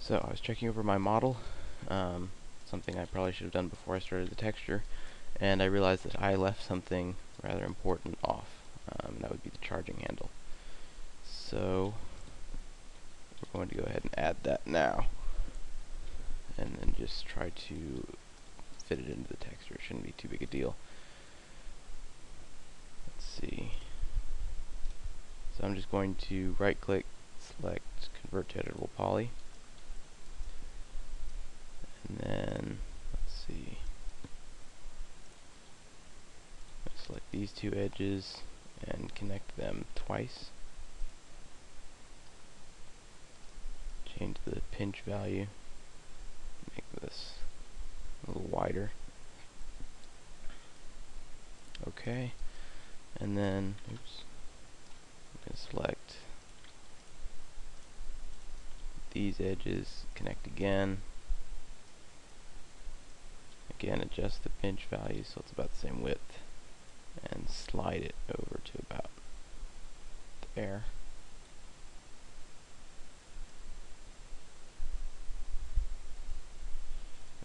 So I was checking over my model, something I probably should have done before I started the texture, and I realized that I left something rather important off, and that would be the charging handle. So we're going to go ahead and add that now, and then just try to fit it into the texture. It shouldn't be too big a deal. Let's see. So I'm just going to right click, select convert to editable poly, and then let's see, select these two edges and connect them twice. Change the pinch value, make this a little wider. Okay, and then oops, I'm going to select these edges, connect again. Again, adjust the pinch value so it's about the same width, and slide it over to about there.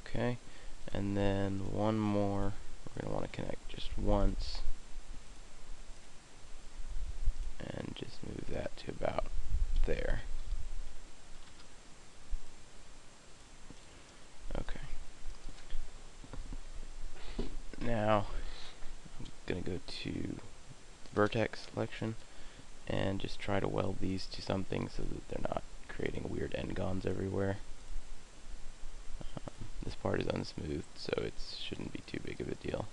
Okay, and then one more, we're going to want to connect just once, and just move that to about there. Okay. Now, I'm going to go to vertex selection and just try to weld these to something so that they're not creating weird n-gons everywhere. This part is unsmooth, so it shouldn't be too big of a deal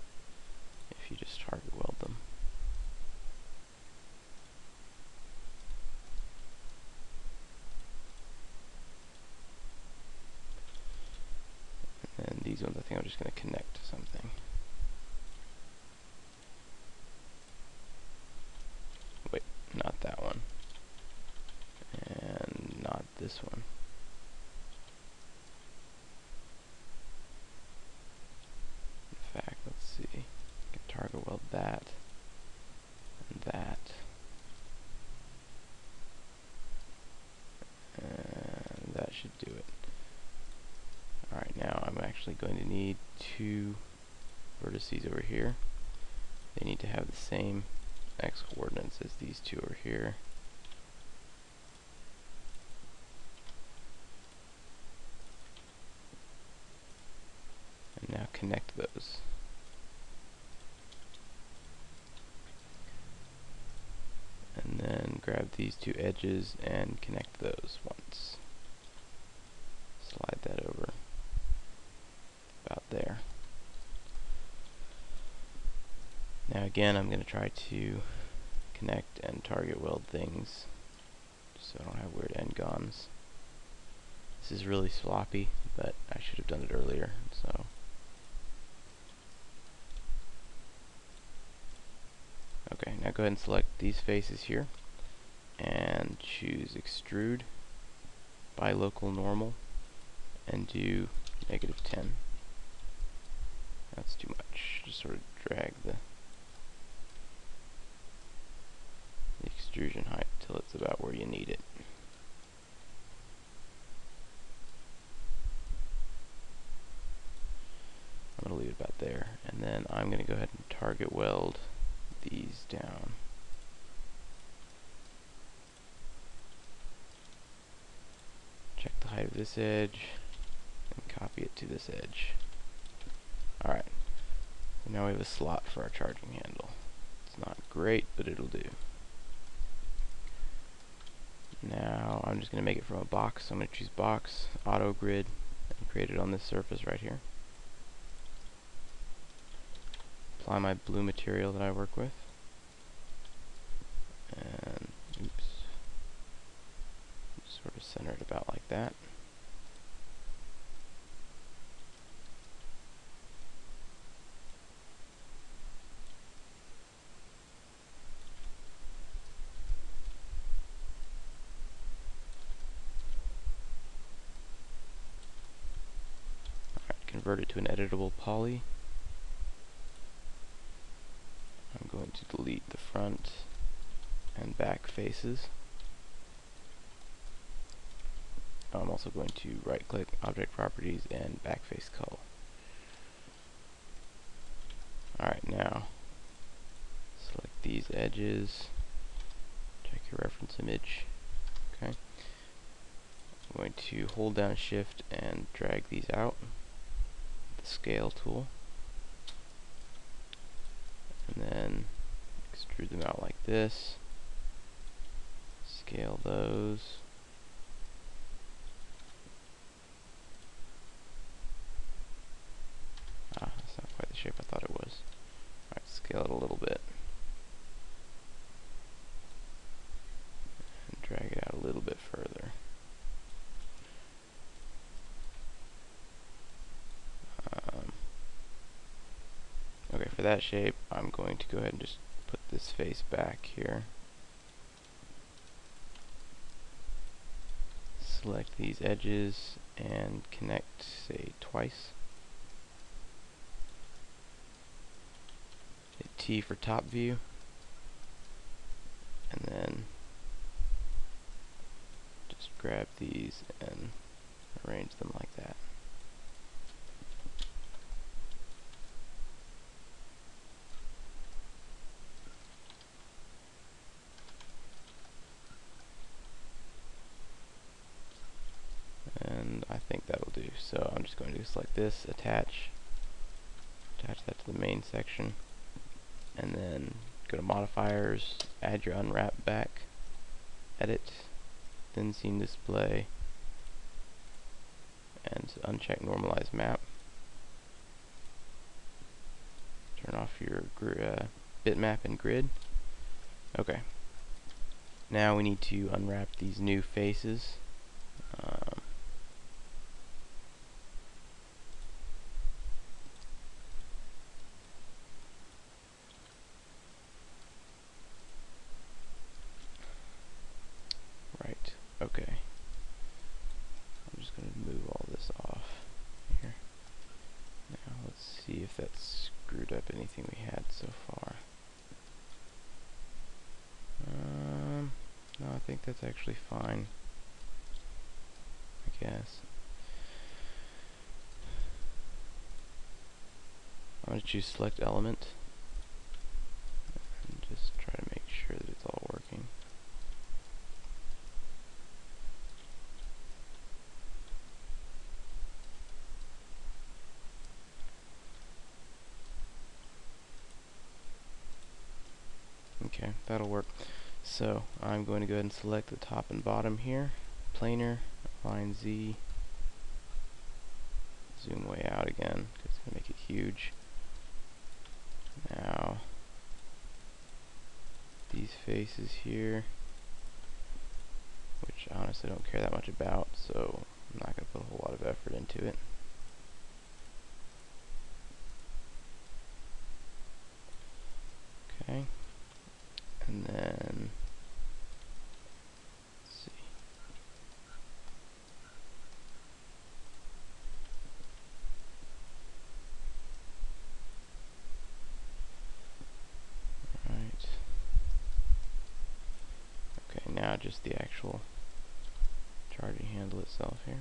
if you just target weld them. And then these ones I think I'm just going to connect to something. Wait, not that one. And not this one. In fact, let's see. I can target weld that and that. And that should do it. Alright, now I'm actually going to need two vertices over here. They need to have the same x coordinates as these two over here. And now connect those. And then grab these two edges and connect those once. Slide that over about there. Now again, I'm going to try to connect and target weld things so I don't have weird n-gons. This is really sloppy, but I should have done it earlier, so. Okay, now go ahead and select these faces here and choose extrude by local normal and do -10. That's too much. Just sort of drag the extrusion height till it's about where you need it. I'm going to leave it about there, and then I'm going to go ahead and target weld these down. Check the height of this edge and copy it to this edge. Alright, so now we have a slot for our charging handle. It's not great, but it'll do. Now I'm just going to make it from a box. So I'm going to choose box, auto grid, and create it on this surface right here. Apply my blue material that I work with. And oops. Just sort of center it about like that. Convert it to an editable poly. I'm going to delete the front and back faces. I'm also going to right click Object Properties and Backface Cull. Alright, now select these edges, check your reference image. Okay. I'm going to hold down Shift and drag these out with the Scale tool, and then extrude them out like this. Scale those. That's not quite the shape I thought it was. Alright, scale it a little bit. And drag it out a little bit further. Okay, for that shape, I'm going to go ahead and just put this face back here. Select these edges and connect, say, twice. Hit T for top view, and then just grab these and arrange them like that. And I think that'll do. So I'm just going to select this, attach that to the main section, and then go to modifiers, add your unwrap back, edit, thin seam display, and uncheck normalize map. Turn off your bitmap and grid. Okay. Now we need to unwrap these new faces. Right. Okay. I'm just going to move all this off here. Now let's see if that's screwed up anything we had so far. No, I think that's actually fine, I guess. I'm going to choose select element and just try to make sure that it's all working. Okay, that'll work. So I'm going to go ahead and select the top and bottom here, planar, line Z, zoom way out again because it's going to make it huge. Now these faces here, which I honestly don't care that much about, so I'm not going to put a whole lot of effort into it. Okay, and then let's see. Right. Okay, now just the actual charging handle itself here.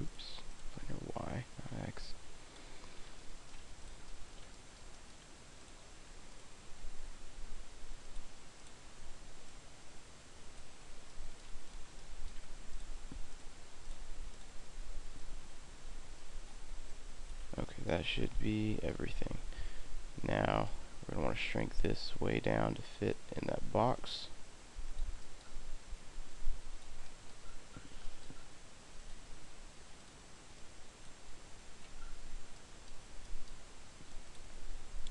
Oops, planar Y, not X. Okay, that should be everything. Now we're going to want to shrink this way down to fit in that box.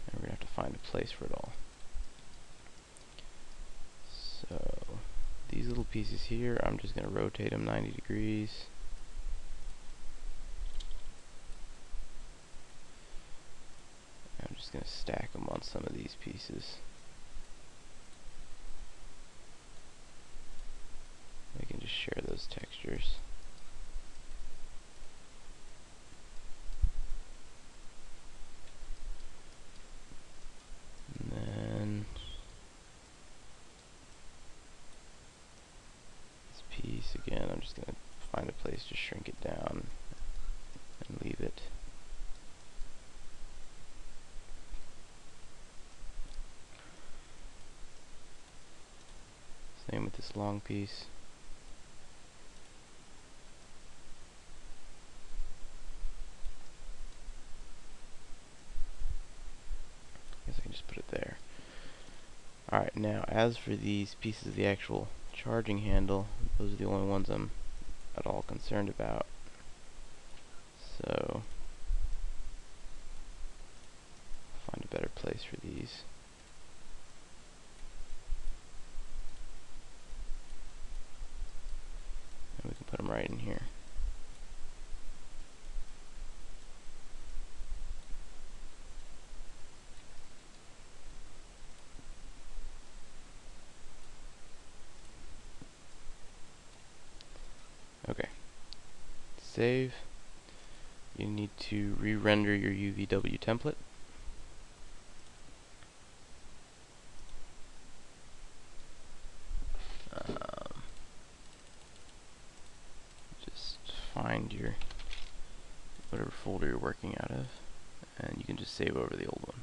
And we're going to have to find a place for it all. pieces here, I'm just going to rotate them 90 degrees. I'm just going to stack them on some of these pieces. We can just share those textures. And then this piece, again, I'm just going to find a place to shrink it down and leave it. Same with this long piece. I guess I can just put it there. Alright, now as for these pieces of the actual charging handle, those are the only ones I'm at all concerned about. So, find a better place for these. And we can put them right in here. Okay. Save. You need to re-render your UVW template. Just find your whatever folder you're working out of, and you can just save over the old one.